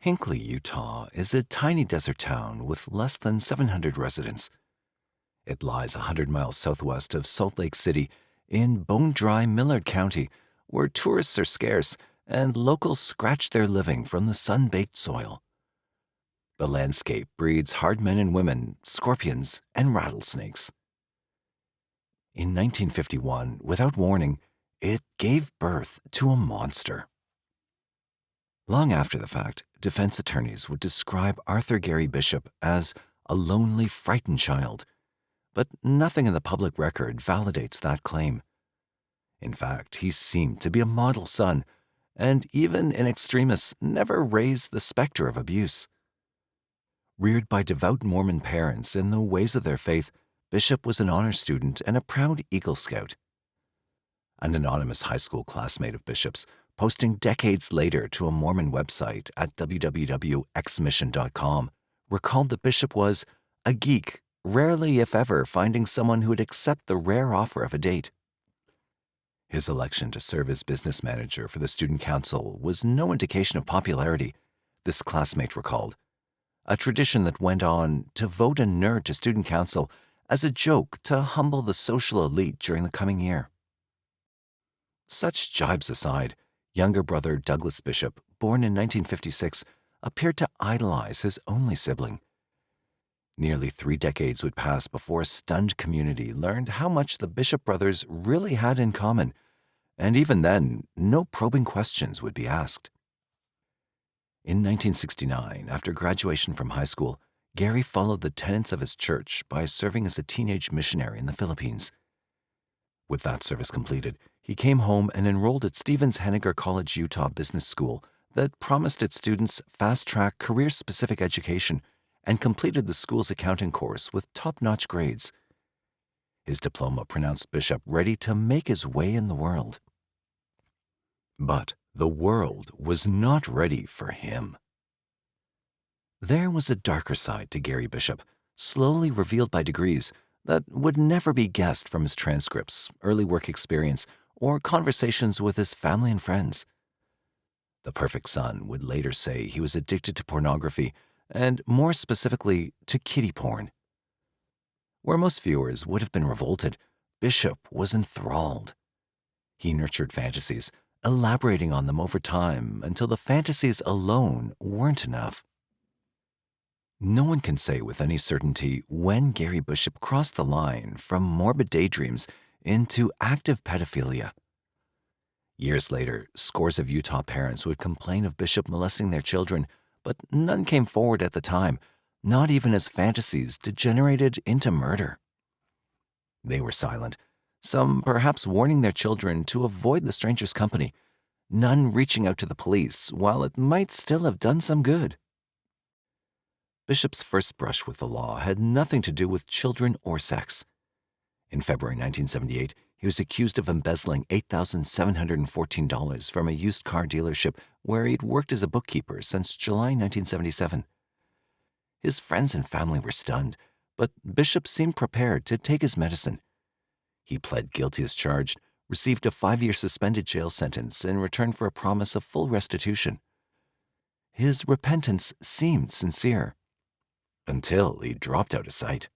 Hinckley, Utah is a tiny desert town with less than 700 residents. It lies 100 miles southwest of Salt Lake City in bone-dry Millard County, where tourists are scarce and locals scratch their living from the sun-baked soil. The landscape breeds hard men and women, scorpions, and rattlesnakes. In 1951, without warning, it gave birth to a monster. Long after the fact, defense attorneys would describe Arthur Gary Bishop as a lonely, frightened child, but nothing in the public record validates that claim. In fact, he seemed to be a model son, and even in extremis never raised the specter of abuse. Reared by devout Mormon parents in the ways of their faith, Bishop was an honor student and a proud Eagle Scout. An anonymous high school classmate of Bishop's, posting decades later to a Mormon website at www.xmission.com, recalled that Bishop was a geek, rarely if ever finding someone who would accept the rare offer of a date. His election to serve as business manager for the student council was no indication of popularity, this classmate recalled, a tradition that went on to vote a nerd to student council as a joke to humble the social elite during the coming year. Such jibes aside, younger brother Douglas Bishop, born in 1956, appeared to idolize his only sibling. Nearly 3 decades would pass before a stunned community learned how much the Bishop brothers really had in common, and even then, no probing questions would be asked. In 1969, after graduation from high school, Gary followed the tenets of his church by serving as a teenage missionary in the Philippines. With that service completed, he came home and enrolled at Stevens Henniger College, Utah Business School that promised its students fast-track career-specific education and completed the school's accounting course with top-notch grades. His diploma pronounced Bishop ready to make his way in the world. But the world was not ready for him. There was a darker side to Gary Bishop, slowly revealed by degrees, that would never be guessed from his transcripts, early work experience, or conversations with his family and friends. The perfect son would later say he was addicted to pornography, and more specifically, to kiddie porn. Where most viewers would have been revolted, Bishop was enthralled. He nurtured fantasies, elaborating on them over time until the fantasies alone weren't enough. No one can say with any certainty when Gary Bishop crossed the line from morbid daydreams into active pedophilia. Years later, scores of Utah parents would complain of Bishop molesting their children, but none came forward at the time, not even as fantasies degenerated into murder. They were silent, some perhaps warning their children to avoid the stranger's company, none reaching out to the police while it might still have done some good. Bishop's first brush with the law had nothing to do with children or sex. In February 1978, he was accused of embezzling $8,714 from a used car dealership where he'd worked as a bookkeeper since July 1977. His friends and family were stunned, but Bishop seemed prepared to take his medicine. He pled guilty as charged, received a 5-year suspended jail sentence in return for a promise of full restitution. His repentance seemed sincere, until he dropped out of sight.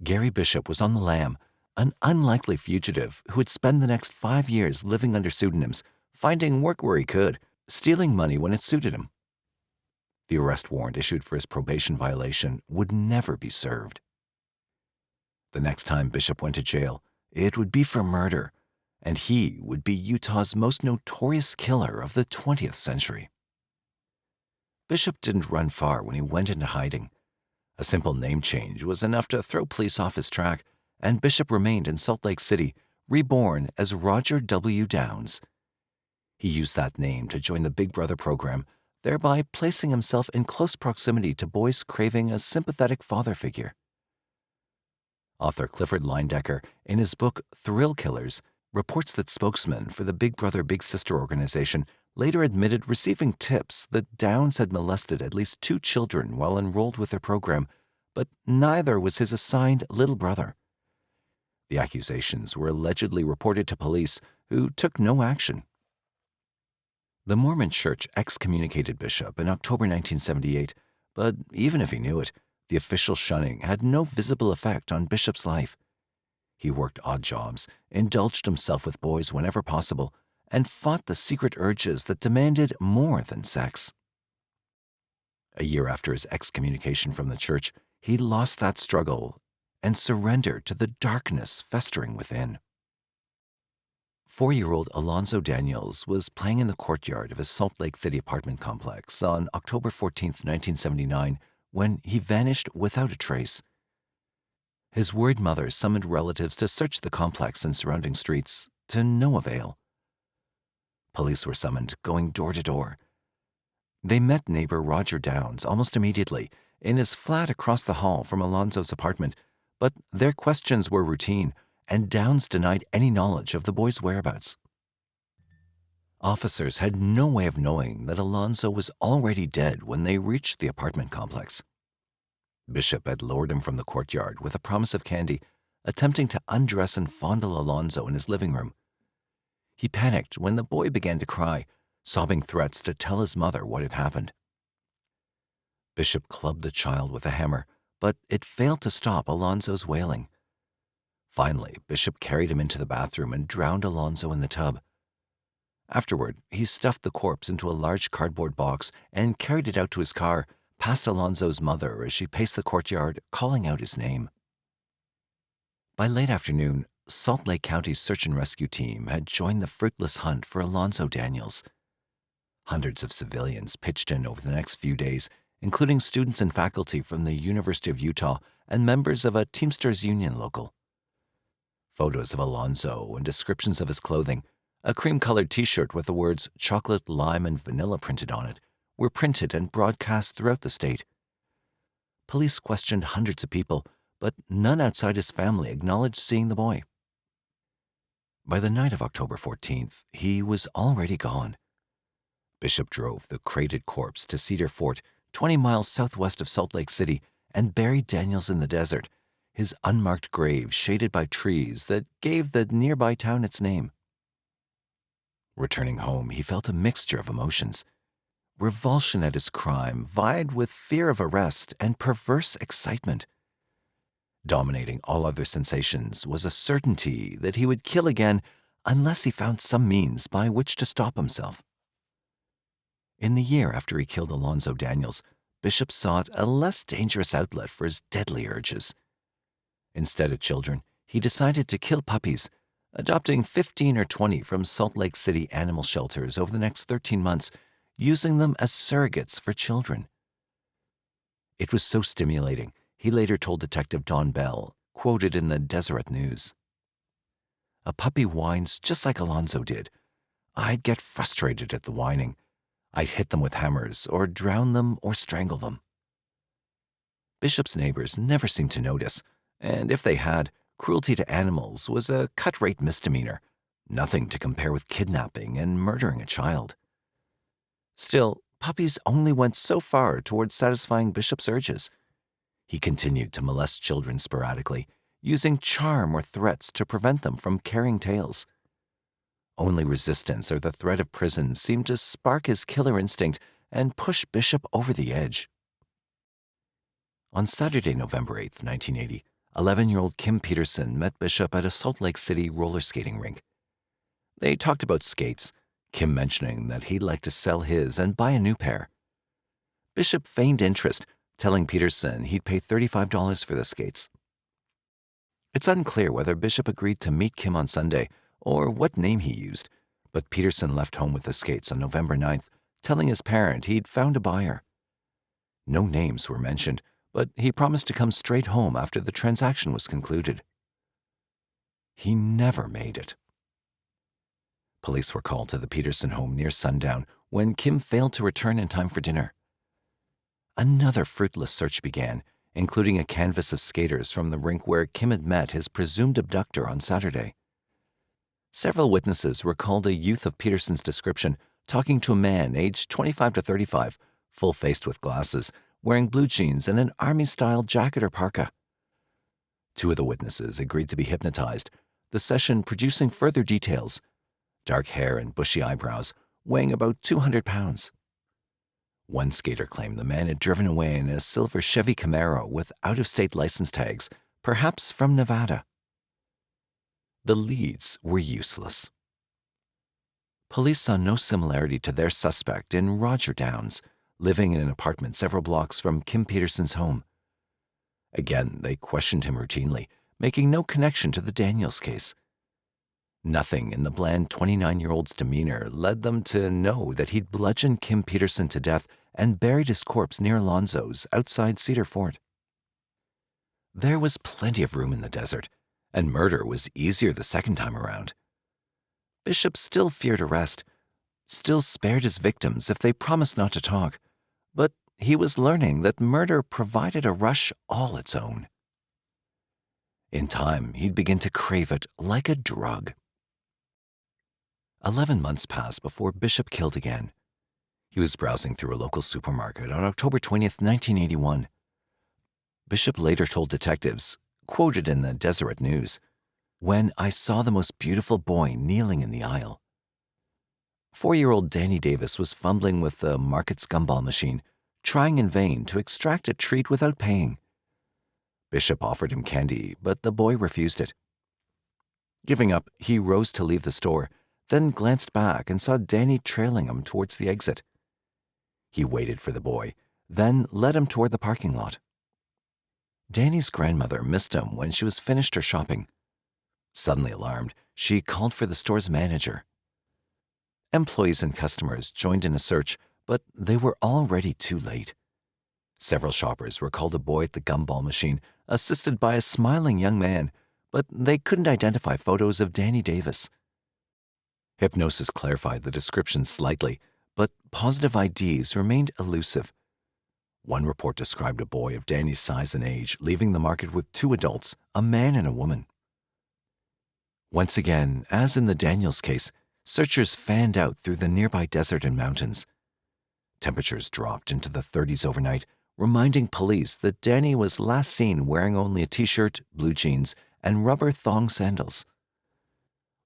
Gary Bishop was on the lam, an unlikely fugitive who would spend the next 5 years living under pseudonyms, finding work where he could, stealing money when it suited him. The arrest warrant issued for his probation violation would never be served. The next time Bishop went to jail, it would be for murder, and he would be Utah's most notorious killer of the 20th century. Bishop didn't run far when he went into hiding. A simple name change was enough to throw police off his track, and Bishop remained in Salt Lake City, reborn as Roger W. Downs. He used that name to join the Big Brother program, thereby placing himself in close proximity to boys craving a sympathetic father figure. Author Clifford Leyendecker, in his book Thrill Killers, reports that spokesmen for the Big Brother Big Sister organization later admitted receiving tips that Downs had molested at least 2 children while enrolled with their program, but neither was his assigned little brother. The accusations were allegedly reported to police, who took no action. The Mormon Church excommunicated Bishop in October 1978, but even if he knew it, the official shunning had no visible effect on Bishop's life. He worked odd jobs, indulged himself with boys whenever possible, and fought the secret urges that demanded more than sex. A year after his excommunication from the church, he lost that struggle and surrendered to the darkness festering within. 4-year-old Alonzo Daniels was playing in the courtyard of his Salt Lake City apartment complex on October 14, 1979, when he vanished without a trace. His worried mother summoned relatives to search the complex and surrounding streets, to no avail. Police were summoned, going door to door. They met neighbor Roger Downs almost immediately in his flat across the hall from Alonzo's apartment, but their questions were routine, and Downs denied any knowledge of the boy's whereabouts. Officers had no way of knowing that Alonzo was already dead when they reached the apartment complex. Bishop had lured him from the courtyard with a promise of candy, attempting to undress and fondle Alonzo in his living room. He panicked when the boy began to cry, sobbing threats to tell his mother what had happened. Bishop clubbed the child with a hammer, but it failed to stop Alonzo's wailing. Finally, Bishop carried him into the bathroom and drowned Alonzo in the tub. Afterward, he stuffed the corpse into a large cardboard box and carried it out to his car, past Alonzo's mother as she paced the courtyard, calling out his name. By late afternoon, Salt Lake County's search and rescue team had joined the fruitless hunt for Alonzo Daniels. Hundreds of civilians pitched in over the next few days, including students and faculty from the University of Utah and members of a Teamsters Union local. Photos of Alonzo and descriptions of his clothing, a cream-colored T-shirt with the words chocolate, lime, and vanilla printed on it, were printed and broadcast throughout the state. Police questioned hundreds of people, but none outside his family acknowledged seeing the boy. By the night of October 14th, he was already gone. Bishop drove the crated corpse to Cedar Fort, 20 miles southwest of Salt Lake City, and buried Daniels in the desert, his unmarked grave shaded by trees that gave the nearby town its name. Returning home, he felt a mixture of emotions. Revulsion at his crime vied with fear of arrest and perverse excitement. Dominating all other sensations was a certainty that he would kill again unless he found some means by which to stop himself. In the year after he killed Alonzo Daniels, Bishop sought a less dangerous outlet for his deadly urges. Instead of children, he decided to kill puppies, adopting 15 or 20 from Salt Lake City animal shelters over the next 13 months, using them as surrogates for children. It was so stimulating, he later told Detective Don Bell, quoted in the Deseret News. "A puppy whines just like Alonzo did. I'd get frustrated at the whining. I'd hit them with hammers or drown them or strangle them." Bishop's neighbors never seemed to notice, and if they had, cruelty to animals was a cut-rate misdemeanor, nothing to compare with kidnapping and murdering a child. Still, puppies only went so far towards satisfying Bishop's urges. He continued to molest children sporadically, using charm or threats to prevent them from carrying tales. Only resistance or the threat of prison seemed to spark his killer instinct and push Bishop over the edge. On Saturday, November 8, 1980, 11-year-old Kim Peterson met Bishop at a Salt Lake City roller skating rink. They talked about skates, Kim mentioning that he'd like to sell his and buy a new pair. Bishop feigned interest, telling Peterson he'd pay $35 for the skates. It's unclear whether Bishop agreed to meet Kim on Sunday or what name he used, but Peterson left home with the skates on November 9th, telling his parent he'd found a buyer. No names were mentioned, but he promised to come straight home after the transaction was concluded. He never made it. Police were called to the Peterson home near sundown when Kim failed to return in time for dinner. Another fruitless search began, including a canvass of skaters from the rink where Kim had met his presumed abductor on Saturday. Several witnesses recalled a youth of Peterson's description talking to a man aged 25 to 35, full-faced with glasses, wearing blue jeans and an army-style jacket or parka. Two of the witnesses agreed to be hypnotized, the session producing further details: dark hair and bushy eyebrows, weighing about 200 pounds. One skater claimed the man had driven away in a silver Chevy Camaro with out-of-state license tags, perhaps from Nevada. The leads were useless. Police saw no similarity to their suspect in Roger Downs, living in an apartment several blocks from Kim Peterson's home. Again, they questioned him routinely, making no connection to the Daniels case. Nothing in the bland 29-year-old's demeanor led them to know that he'd bludgeoned Kim Peterson to death and buried his corpse near Alonzo's outside Cedar Fort. There was plenty of room in the desert, and murder was easier the second time around. Bishop still feared arrest, still spared his victims if they promised not to talk, but he was learning that murder provided a rush all its own. In time, he'd begin to crave it like a drug. 11 months passed before Bishop killed again. He was browsing through a local supermarket on October 20th, 1981. Bishop later told detectives, quoted in the Deseret News, "When I saw the most beautiful boy kneeling in the aisle." 4-year-old Danny Davis was fumbling with the market's gumball machine, trying in vain to extract a treat without paying. Bishop offered him candy, but the boy refused it. Giving up, he rose to leave the store, then glanced back and saw Danny trailing him towards the exit. He waited for the boy, then led him toward the parking lot. Danny's grandmother missed him when she was finished her shopping. Suddenly alarmed, she called for the store's manager. Employees and customers joined in a search, but they were already too late. Several shoppers recalled a boy at the gumball machine, assisted by a smiling young man, but they couldn't identify photos of Danny Davis. Hypnosis clarified the description slightly, but positive IDs remained elusive. One report described a boy of Danny's size and age leaving the market with 2 adults, a man and a woman. Once again, as in the Daniels case, searchers fanned out through the nearby desert and mountains. Temperatures dropped into the 30s overnight, reminding police that Danny was last seen wearing only a t-shirt, blue jeans, and rubber thong sandals.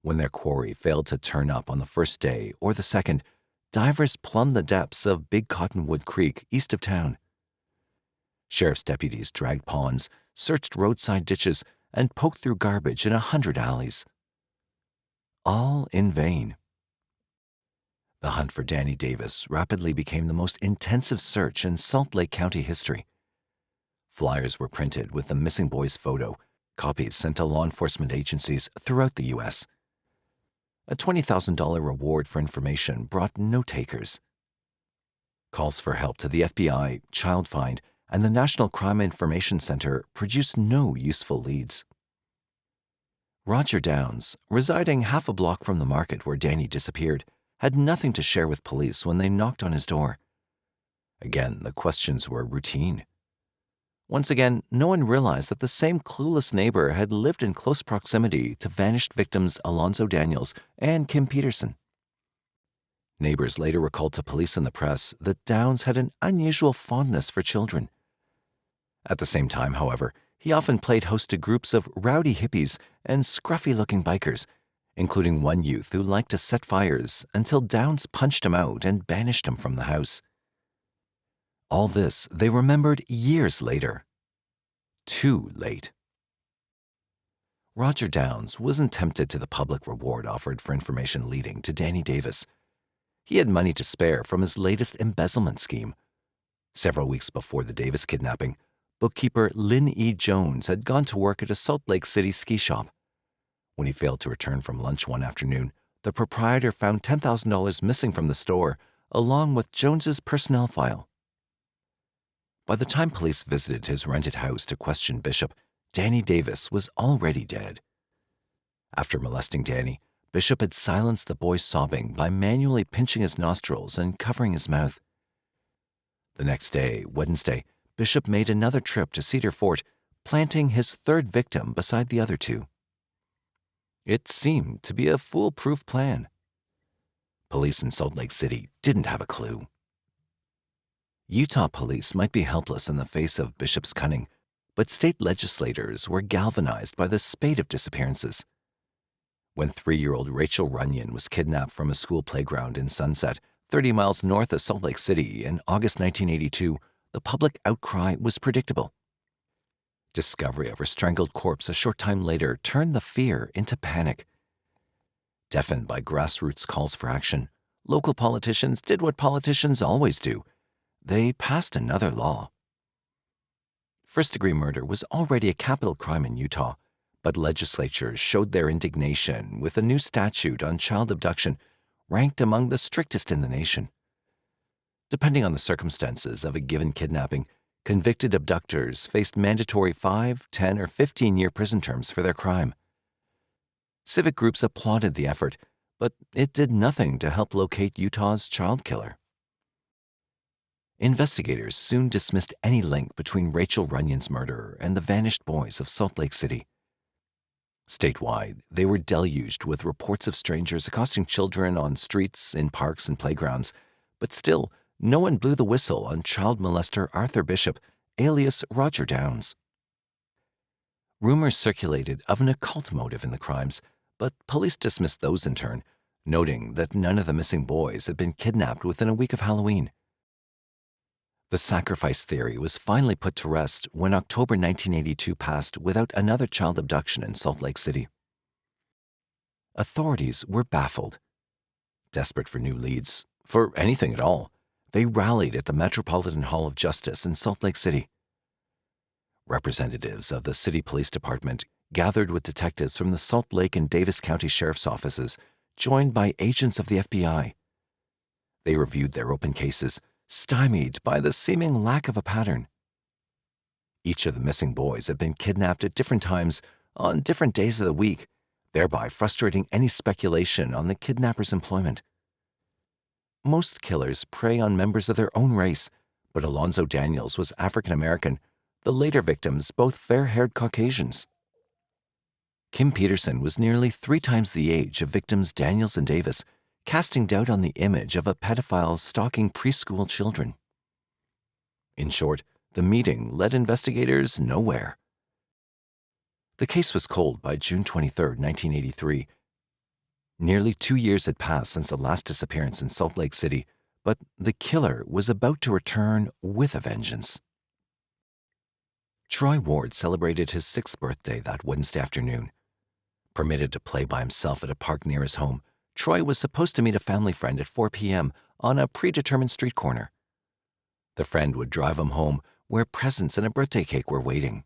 When their quarry failed to turn up on the first day or the second, divers plumbed the depths of Big Cottonwood Creek east of town. Sheriff's deputies dragged ponds, searched roadside ditches, and poked through garbage in 100 alleys. All in vain. The hunt for Danny Davis rapidly became the most intensive search in Salt Lake County history. Flyers were printed with the missing boy's photo, copies sent to law enforcement agencies throughout the U.S. A $20,000 reward for information brought no takers. Calls for help to the FBI, Child Find, and the National Crime Information Center produced no useful leads. Roger Downs, residing half a block from the market where Danny disappeared, had nothing to share with police when they knocked on his door. Again, the questions were routine. Once again, no one realized that the same clueless neighbor had lived in close proximity to vanished victims Alonzo Daniels and Kim Peterson. Neighbors later recalled to police and the press that Downs had an unusual fondness for children. At the same time, however, he often played host to groups of rowdy hippies and scruffy-looking bikers, including one youth who liked to set fires until Downs punched him out and banished him from the house. All this they remembered years later. Too late. Roger Downs wasn't tempted to the public reward offered for information leading to Danny Davis. He had money to spare from his latest embezzlement scheme. Several weeks before the Davis kidnapping, bookkeeper Lynn E. Jones had gone to work at a Salt Lake City ski shop. When he failed to return from lunch one afternoon, the proprietor found $10,000 missing from the store, along with Jones's personnel file. By the time police visited his rented house to question Bishop, Danny Davis was already dead. After molesting Danny, Bishop had silenced the boy's sobbing by manually pinching his nostrils and covering his mouth. The next day, Wednesday, Bishop made another trip to Cedar Fort, planting his third victim beside the other 2. It seemed to be a foolproof plan. Police in Salt Lake City didn't have a clue. Utah police might be helpless in the face of Bishop's cunning, but state legislators were galvanized by the spate of disappearances. When 3-year-old Rachel Runyon was kidnapped from a school playground in Sunset, 30 miles north of Salt Lake City in August 1982, the public outcry was predictable. Discovery of her strangled corpse a short time later turned the fear into panic. Deafened by grassroots calls for action, local politicians did what politicians always do. They passed another law. First-degree murder was already a capital crime in Utah, but legislatures showed their indignation with a new statute on child abduction ranked among the strictest in the nation. Depending on the circumstances of a given kidnapping, convicted abductors faced mandatory 5, 10, or 15-year prison terms for their crime. Civic groups applauded the effort, but it did nothing to help locate Utah's child killer. Investigators soon dismissed any link between Rachel Runyon's murder and the vanished boys of Salt Lake City. Statewide, they were deluged with reports of strangers accosting children on streets, in parks, and playgrounds, but still, no one blew the whistle on child molester Arthur Bishop, alias Roger Downs. Rumors circulated of an occult motive in the crimes, but police dismissed those in turn, noting that none of the missing boys had been kidnapped within a week of Halloween. The sacrifice theory was finally put to rest when October 1982 passed without another child abduction in Salt Lake City. Authorities were baffled. Desperate for new leads, for anything at all, they rallied at the Metropolitan Hall of Justice in Salt Lake City. Representatives of the city police department gathered with detectives from the Salt Lake and Davis County Sheriff's offices, joined by agents of the FBI. They reviewed their open cases, stymied by the seeming lack of a pattern. Each of the missing boys had been kidnapped at different times on different days of the week, thereby frustrating any speculation on the kidnapper's employment. Most killers prey on members of their own race, but Alonzo Daniels was African American, the later victims both fair-haired Caucasians. Kim Peterson was nearly 3 times the age of victims Daniels and Davis, casting doubt on the image of a pedophile stalking preschool children. In short, the meeting led investigators nowhere. The case was cold by June 23, 1983. Nearly 2 years had passed since the last disappearance in Salt Lake City, but the killer was about to return with a vengeance. Troy Ward celebrated his 6th birthday that Wednesday afternoon. Permitted to play by himself at a park near his home, Troy was supposed to meet a family friend at 4 p.m. on a predetermined street corner. The friend would drive him home where presents and a birthday cake were waiting.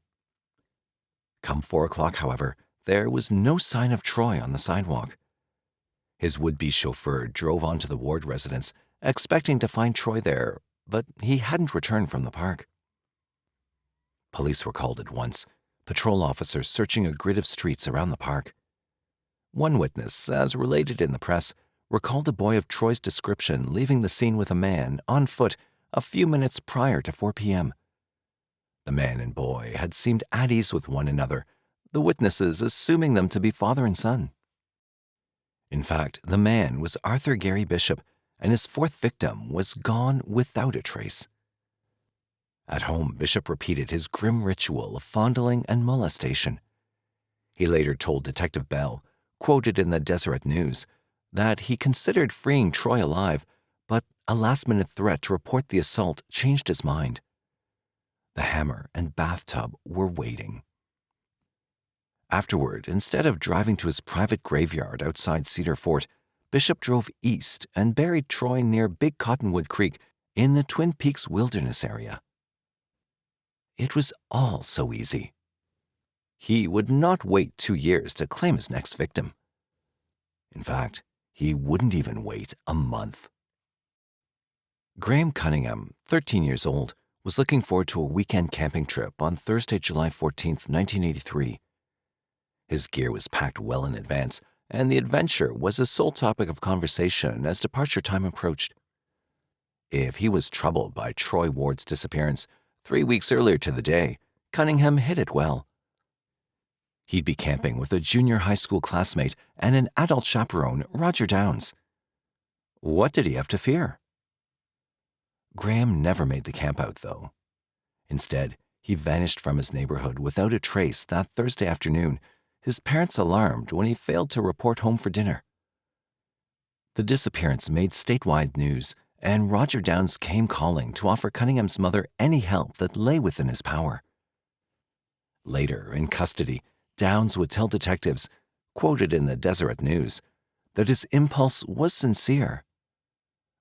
Come 4 o'clock, however, there was no sign of Troy on the sidewalk. His would-be chauffeur drove onto the Ward residence, expecting to find Troy there, but he hadn't returned from the park. Police were called at once, patrol officers searching a grid of streets around the park. One witness, as related in the press, recalled a boy of Troy's description leaving the scene with a man on foot a few minutes prior to 4 p.m. The man and boy had seemed at ease with one another, the witnesses assuming them to be father and son. In fact, the man was Arthur Gary Bishop, and his 4th victim was gone without a trace. At home, Bishop repeated his grim ritual of fondling and molestation. He later told Detective Bell, quoted in the Deseret News, that he considered freeing Troy alive, but a last-minute threat to report the assault changed his mind. The hammer and bathtub were waiting. Afterward, instead of driving to his private graveyard outside Cedar Fort, Bishop drove east and buried Troy near Big Cottonwood Creek in the Twin Peaks Wilderness area. It was all so easy. He would not wait 2 years to claim his next victim. In fact, he wouldn't even wait a month. Graham Cunningham, 13 years old, was looking forward to a weekend camping trip on Thursday, July 14, 1983. His gear was packed well in advance, and the adventure was a sole topic of conversation as departure time approached. If he was troubled by Troy Ward's disappearance 3 weeks earlier to the day, Cunningham hid it well. He'd be camping with a junior high school classmate and an adult chaperone, Roger Downs. What did he have to fear? Graham never made the campout, though. Instead, he vanished from his neighborhood without a trace that Thursday afternoon, his parents alarmed when he failed to report home for dinner. The disappearance made statewide news, and Roger Downs came calling to offer Cunningham's mother any help that lay within his power. Later, in custody, Downs would tell detectives, quoted in the Deseret News, that his impulse was sincere.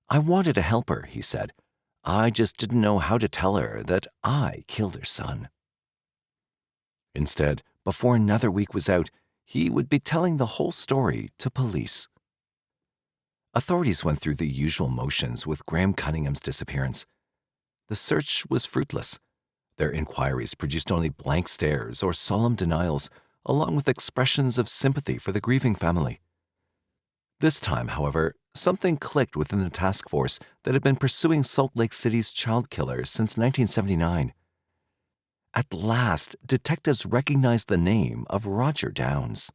"I wanted to help her," he said. "I just didn't know how to tell her that I killed her son." Instead, before another week was out, he would be telling the whole story to police. Authorities went through the usual motions with Graham Cunningham's disappearance. The search was fruitless. Their inquiries produced only blank stares or solemn denials, along with expressions of sympathy for the grieving family. This time, however, something clicked within the task force that had been pursuing Salt Lake City's child killer since 1979. At last, detectives recognized the name of Roger Downs.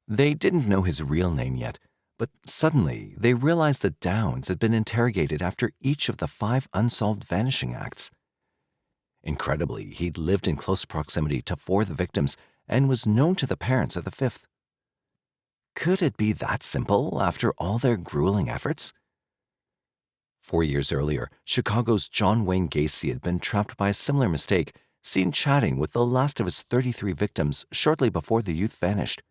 They didn't know his real name yet, but suddenly they realized that Downs had been interrogated after each of the 5 unsolved vanishing acts. Incredibly, he'd lived in close proximity to 4 of the victims and was known to the parents of the 5th. Could it be that simple after all their grueling efforts? 4 years earlier, Chicago's John Wayne Gacy had been trapped by a similar mistake, seen chatting with the last of his 33 victims shortly before the youth vanished.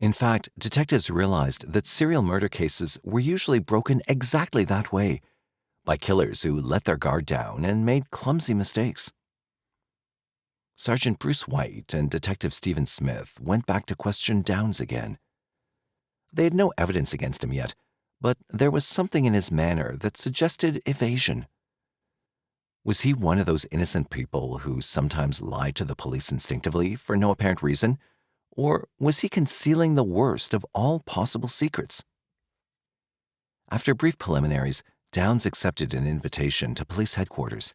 In fact, detectives realized that serial murder cases were usually broken exactly that way, by killers who let their guard down and made clumsy mistakes. Sergeant Bruce White and Detective Stephen Smith went back to question Downs again. They had no evidence against him yet, but there was something in his manner that suggested evasion. Was he one of those innocent people who sometimes lie to the police instinctively for no apparent reason? Or was he concealing the worst of all possible secrets? After brief preliminaries, Downs accepted an invitation to police headquarters.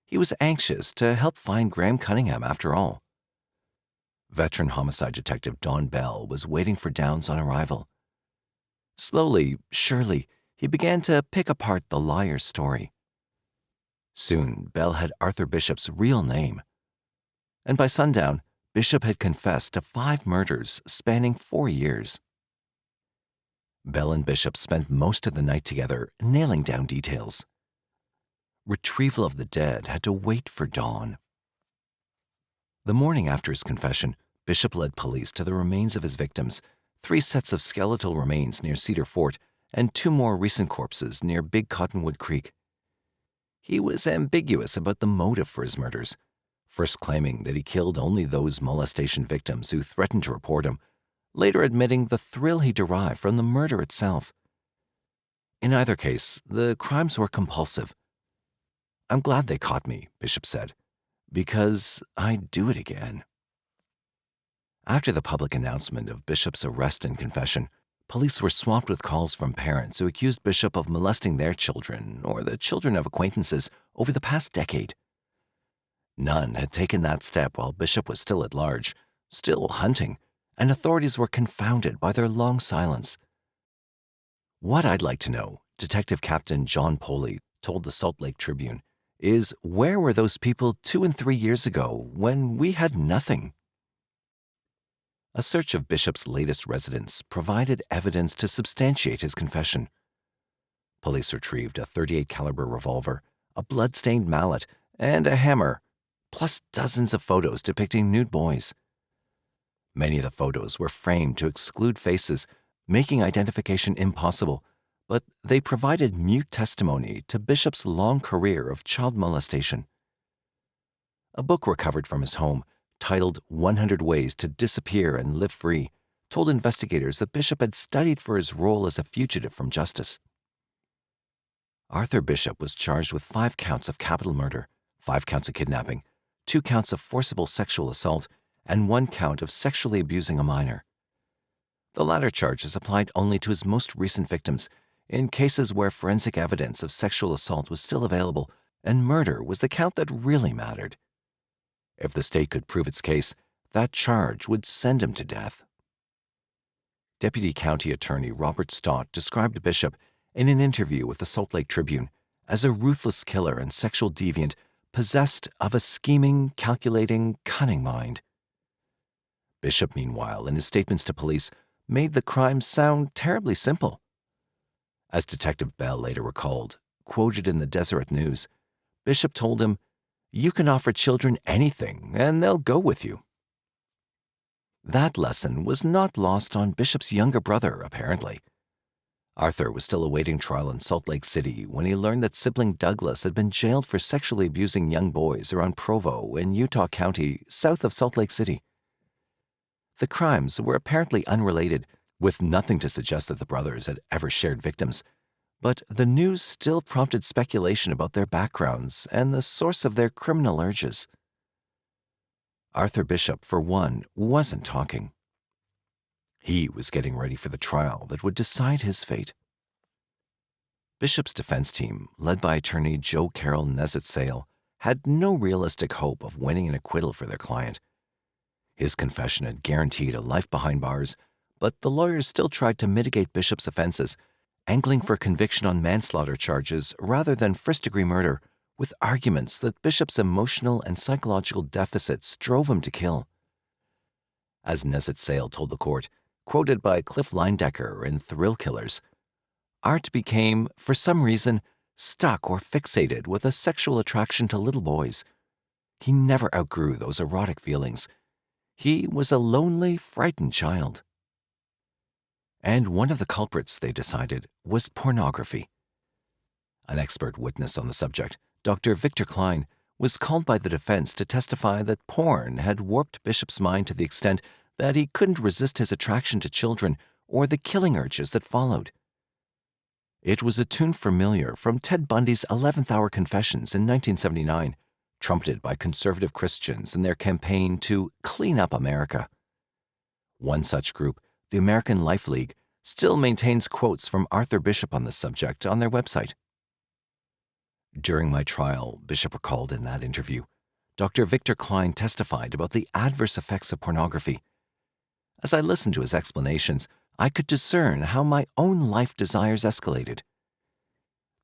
He was anxious to help find Graham Cunningham after all. Veteran homicide detective Don Bell was waiting for Downs on arrival. Slowly, surely, he began to pick apart the liar's story. Soon, Bell had Arthur Bishop's real name. And by sundown, Bishop had confessed to 5 murders spanning 4 years. Bell and Bishop spent most of the night together, nailing down details. Retrieval of the dead had to wait for dawn. The morning after his confession, Bishop led police to the remains of his victims, 3 sets of skeletal remains near Cedar Fort and 2 more recent corpses near Big Cottonwood Creek. He was ambiguous about the motive for his murders, first claiming that he killed only those molestation victims who threatened to report him, later admitting the thrill he derived from the murder itself. In either case, the crimes were compulsive. "I'm glad they caught me," Bishop said, "because I'd do it again." After the public announcement of Bishop's arrest and confession, police were swamped with calls from parents who accused Bishop of molesting their children or the children of acquaintances over the past decade. None had taken that step while Bishop was still at large, still hunting, and authorities were confounded by their long silence. "What I'd like to know," Detective Captain John Poley told the Salt Lake Tribune, "is where were those people 2 and 3 years ago when we had nothing?" A search of Bishop's latest residence provided evidence to substantiate his confession. Police retrieved a .38 caliber revolver, a blood-stained mallet, and a hammer, plus dozens of photos depicting nude boys. Many of the photos were framed to exclude faces, making identification impossible, but they provided mute testimony to Bishop's long career of child molestation. A book recovered from his home, titled 100 Ways to Disappear and Live Free, told investigators that Bishop had studied for his role as a fugitive from justice. Arthur Bishop was charged with 5 counts of capital murder, 5 counts of kidnapping, 2 counts of forcible sexual assault, and 1 count of sexually abusing a minor. The latter charges applied only to his most recent victims, in cases where forensic evidence of sexual assault was still available, and murder was the count that really mattered. If the state could prove its case, that charge would send him to death. Deputy County Attorney Robert Stott described Bishop, in an interview with the Salt Lake Tribune, as a ruthless killer and sexual deviant possessed of a scheming, calculating, cunning mind. Bishop, meanwhile, in his statements to police, made the crimes sound terribly simple. As Detective Bell later recalled, quoted in the Deseret News, Bishop told him, "You can offer children anything, and they'll go with you." That lesson was not lost on Bishop's younger brother, apparently. Arthur was still awaiting trial in Salt Lake City when he learned that sibling Douglas had been jailed for sexually abusing young boys around Provo in Utah County, south of Salt Lake City. The crimes were apparently unrelated, with nothing to suggest that the brothers had ever shared victims, but the news still prompted speculation about their backgrounds and the source of their criminal urges. Arthur Bishop, for one, wasn't talking. He was getting ready for the trial that would decide his fate. Bishop's defense team, led by attorney Joe Carroll Nezet-Sale, had no realistic hope of winning an acquittal for their client. His confession had guaranteed a life behind bars, but the lawyers still tried to mitigate Bishop's offenses, angling for conviction on manslaughter charges rather than first-degree murder, with arguments that Bishop's emotional and psychological deficits drove him to kill. As Nezet-Sale told the court, quoted by Cliff Leindecker in Thrill Killers, Art became, for some reason, stuck or fixated with a sexual attraction to little boys. He never outgrew those erotic feelings. He was a lonely, frightened child. And one of the culprits, they decided, was pornography. An expert witness on the subject, Dr. Victor Klein, was called by the defense to testify that porn had warped Bishop's mind to the extent that he couldn't resist his attraction to children or the killing urges that followed. It was a tune familiar from Ted Bundy's 11th Hour Confessions in 1979, trumpeted by conservative Christians in their campaign to clean up America. One such group, the American Life League, still maintains quotes from Arthur Bishop on this subject on their website. During my trial, Bishop recalled in that interview, Dr. Victor Klein testified about the adverse effects of pornography. As I listened to his explanations, I could discern how my own life desires escalated.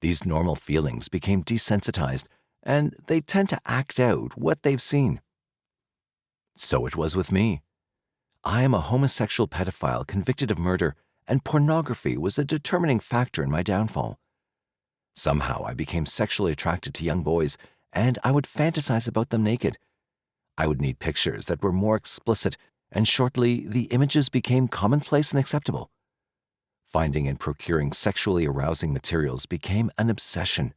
These normal feelings became desensitized, and they tend to act out what they've seen. So it was with me. I am a homosexual pedophile convicted of murder, and pornography was a determining factor in my downfall. Somehow I became sexually attracted to young boys, and I would fantasize about them naked. I would need pictures that were more explicit, and shortly the images became commonplace and acceptable. Finding and procuring sexually arousing materials became an obsession.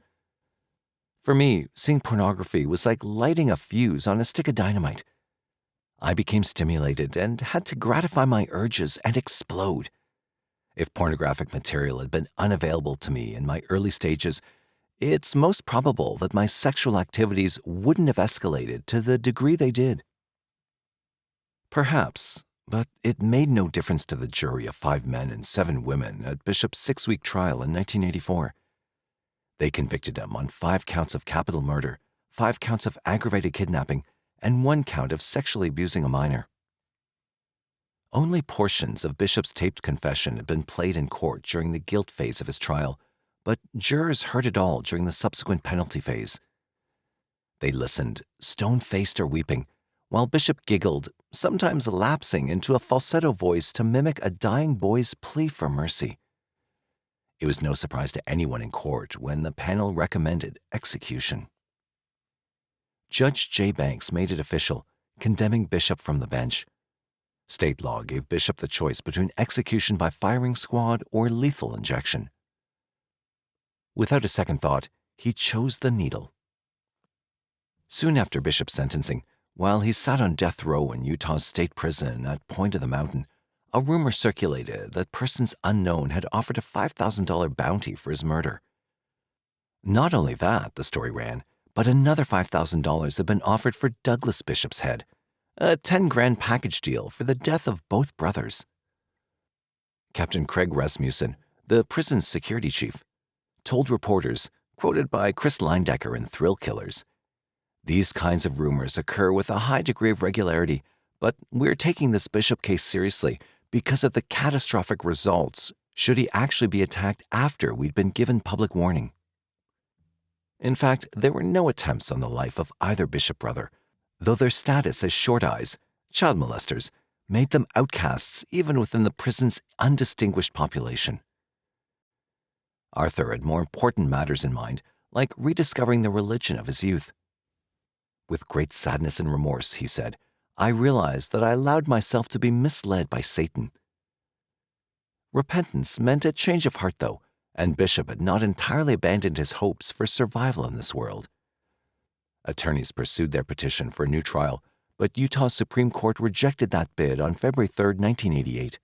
For me, seeing pornography was like lighting a fuse on a stick of dynamite. I became stimulated and had to gratify my urges and explode. If pornographic material had been unavailable to me in my early stages, it's most probable that my sexual activities wouldn't have escalated to the degree they did. Perhaps, but it made no difference to the jury of 5 men and 7 women at Bishop's 6-week trial in 1984. They convicted him on 5 counts of capital murder, 5 counts of aggravated kidnapping, and 1 count of sexually abusing a minor. Only portions of Bishop's taped confession had been played in court during the guilt phase of his trial, but jurors heard it all during the subsequent penalty phase. They listened, stone-faced or weeping, while Bishop giggled, sometimes lapsing into a falsetto voice to mimic a dying boy's plea for mercy. It was no surprise to anyone in court when the panel recommended execution. Judge J. Banks made it official, condemning Bishop from the bench. State law gave Bishop the choice between execution by firing squad or lethal injection. Without a second thought, he chose the needle. Soon after Bishop's sentencing, while he sat on death row in Utah's state prison at Point of the Mountain, a rumor circulated that persons unknown had offered a $5,000 bounty for his murder. Not only that, the story ran, but another $5,000 had been offered for Douglas Bishop's head, a $10,000 package deal for the death of both brothers. Captain Craig Rasmussen, the prison's security chief, told reporters, quoted by Chris Leindecker in Thrill Killers, "These kinds of rumors occur with a high degree of regularity, but we're taking this Bishop case seriously because of the catastrophic results should he actually be attacked after we'd been given public warning." In fact, there were no attempts on the life of either Bishop brother, though their status as short eyes, child molesters, made them outcasts even within the prison's undistinguished population. Arthur had more important matters in mind, like rediscovering the religion of his youth. With great sadness and remorse, he said, I realized that I allowed myself to be misled by Satan. Repentance meant a change of heart, though, and Bishop had not entirely abandoned his hopes for survival in this world. Attorneys pursued their petition for a new trial, but Utah's Supreme Court rejected that bid on February 3, 1988.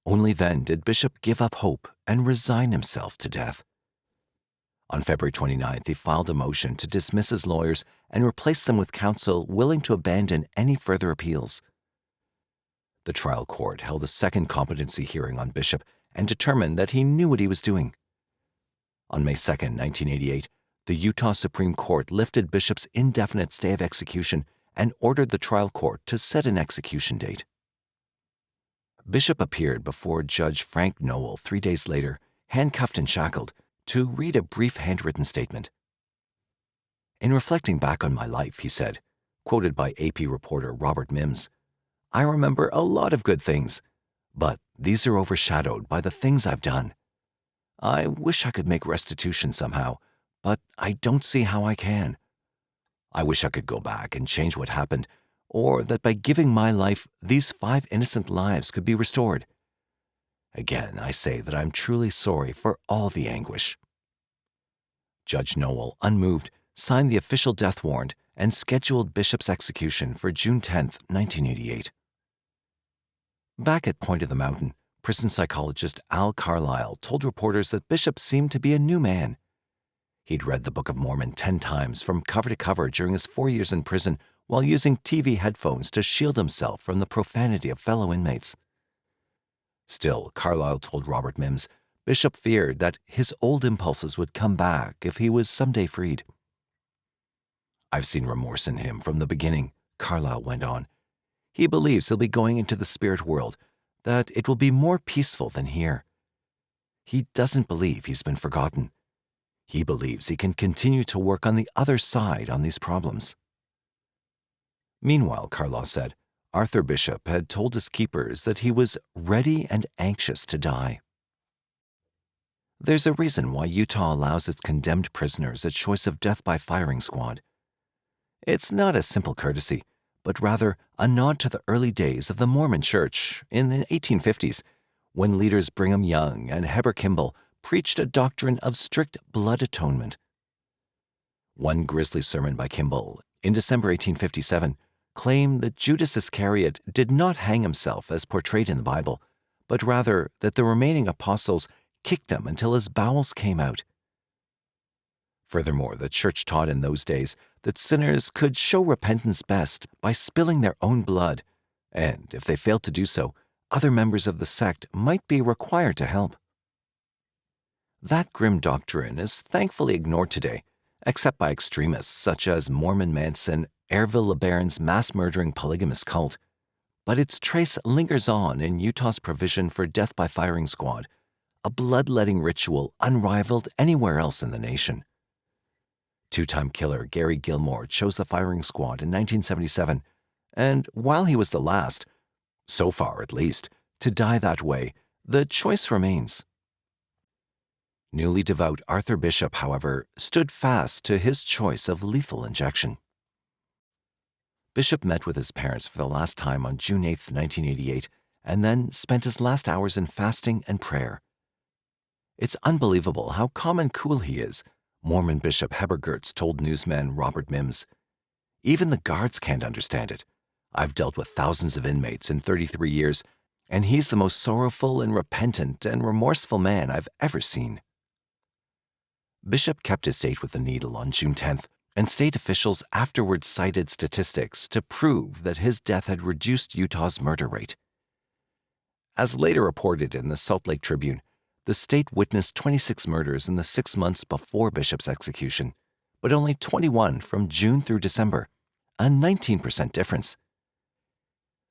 Only then did Bishop give up hope and resign himself to death. On February 29th, he filed a motion to dismiss his lawyers and replace them with counsel willing to abandon any further appeals. The trial court held a second competency hearing on Bishop and determined that he knew what he was doing. On May 2, 1988, the Utah Supreme Court lifted Bishop's indefinite stay of execution and ordered the trial court to set an execution date. Bishop appeared before Judge Frank Noel 3 days later, handcuffed and shackled, to read a brief handwritten statement. In reflecting back on my life, he said, quoted by AP reporter Robert Mims, I remember a lot of good things, but these are overshadowed by the things I've done. I wish I could make restitution somehow, but I don't see how I can. I wish I could go back and change what happened, or that by giving my life, these 5 innocent lives could be restored. Again, I say that I'm truly sorry for all the anguish. Judge Noel, unmoved, signed the official death warrant and scheduled Bishop's execution for June 10, 1988. Back at Point of the Mountain, prison psychologist Al Carlisle told reporters that Bishop seemed to be a new man. He'd read the Book of Mormon 10 times from cover to cover during his 4 years in prison while using TV headphones to shield himself from the profanity of fellow inmates. Still, Carlisle told Robert Mims, Bishop feared that his old impulses would come back if he was someday freed. I've seen remorse in him from the beginning, Carlisle went on. He believes he'll be going into the spirit world, that it will be more peaceful than here. He doesn't believe he's been forgotten. He believes he can continue to work on the other side on these problems. Meanwhile, Carlisle said, Arthur Bishop had told his keepers that he was ready and anxious to die. There's a reason why Utah allows its condemned prisoners a choice of death by firing squad. It's not a simple courtesy, but rather a nod to the early days of the Mormon Church in the 1850s, when leaders Brigham Young and Heber Kimball preached a doctrine of strict blood atonement. One grisly sermon by Kimball, in December 1857, claimed that Judas Iscariot did not hang himself as portrayed in the Bible, but rather that the remaining apostles kicked him until his bowels came out. Furthermore, the church taught in those days that sinners could show repentance best by spilling their own blood, and if they failed to do so, other members of the sect might be required to help. That grim doctrine is thankfully ignored today, except by extremists such as Mormon Manson, Ervil LeBaron's mass-murdering polygamous cult, but its trace lingers on in Utah's provision for death by firing squad, a bloodletting ritual unrivaled anywhere else in the nation. Two-time killer Gary Gilmore chose the firing squad in 1977, and while he was the last, so far at least, to die that way, the choice remains. Newly devout Arthur Bishop, however, stood fast to his choice of lethal injection. Bishop met with his parents for the last time on June 8, 1988, and then spent his last hours in fasting and prayer. It's unbelievable how calm and cool he is, Mormon Bishop Heber Gertz told newsman Robert Mims. Even the guards can't understand it. I've dealt with thousands of inmates in 33 years, and he's the most sorrowful and repentant and remorseful man I've ever seen. Bishop kept his date with the needle on June 10th, and state officials afterwards cited statistics to prove that his death had reduced Utah's murder rate. As later reported in the Salt Lake Tribune, the state witnessed 26 murders in the 6 months before Bishop's execution, but only 21 from June through December, a 19% difference.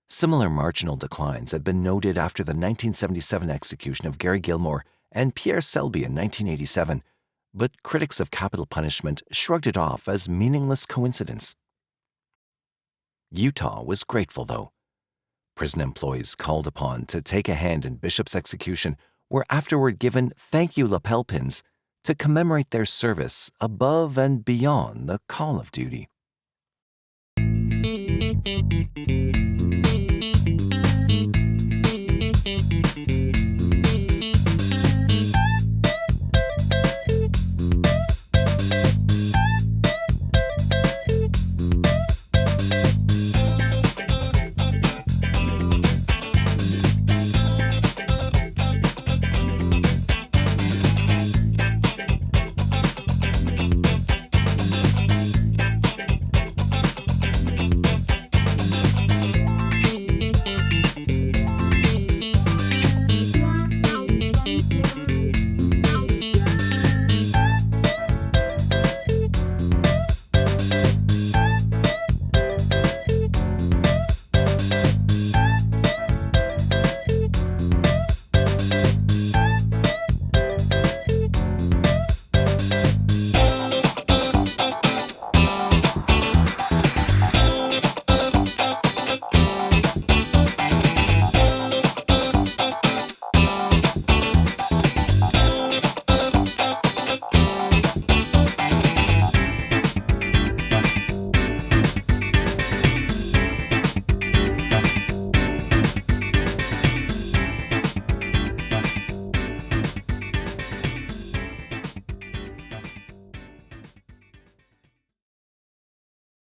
Similar marginal declines had been noted after the 1977 execution of Gary Gilmore and Pierre Selby in 1987, but critics of capital punishment shrugged it off as meaningless coincidence. Utah was grateful, though. Prison employees called upon to take a hand in Bishop's execution were afterward given thank you lapel pins to commemorate their service above and beyond the call of duty.